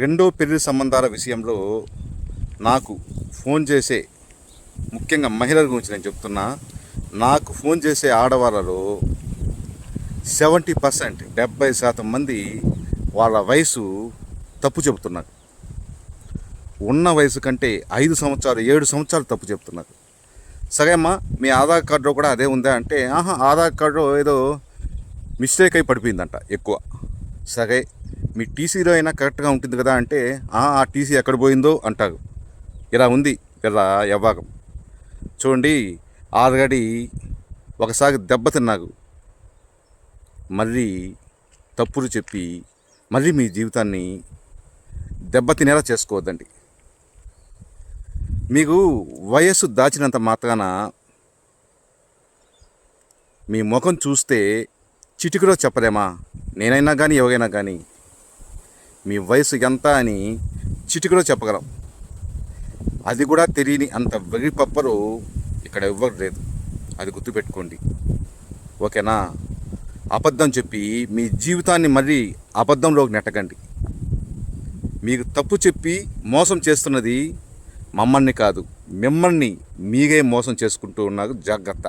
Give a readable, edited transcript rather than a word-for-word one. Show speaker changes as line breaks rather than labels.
రెండో పెళ్లి సంబంధాల విషయంలో నాకు ఫోన్ చేసే, ముఖ్యంగా మహిళల గురించి నేను చెప్తున్నా, నాకు ఫోన్ చేసే ఆడవాళ్ళలో 70% మంది వాళ్ళ వయసు తప్పు చెబుతున్నారు. ఉన్న వయసు కంటే 5 సంవత్సరాలు 7 సంవత్సరాలు తప్పు చెప్తున్నారు. సరే అమ్మా, మీ ఆధార్ కార్డులో కూడా అదే ఉందా అంటే, ఆధార్ కార్డులో ఏదో మిస్టేక్ అయి పడిపోయిందంట ఎక్కువ. సరే, మీ టీసీలో అయినా కరెక్ట్గా ఉంటుంది కదా అంటే, ఆ టీసీ ఎక్కడ పోయిందో అంటారు. ఇలా ఉంది వీళ్ళ వ్యవహారం. చూడండి, ఆల్రెడీ ఒకసారి దెబ్బతిన్నారు. మళ్ళీ తప్పులు చెప్పి మళ్ళీ మీ జీవితాన్ని దెబ్బతినేలా చేసుకోవద్దండి. మీకు వయస్సు దాచినంత మాత్రాన మీ ముఖం చూస్తే చిటికలో చెప్పలేమా? నేనైనా కానీ ఎవరైనా కానీ మీ వయసు ఎంత అని చిటికలో చెప్పగలం. అది కూడా తెలియని అంత వెర్రి పప్పరు ఇక్కడ ఎవ్వరు లేదు. అది గుర్తుపెట్టుకోండి, ఓకేనా? అబద్ధం చెప్పి మీ జీవితాన్ని మళ్ళీ అబద్ధంలోకి నెట్టకండి. మీకు తప్పు చెప్పి మోసం చేస్తున్నది మమ్మల్ని కాదు, మిమ్మల్ని మీరే మోసం చేసుకుంటూ ఉన్నారు. జాగ్రత్త.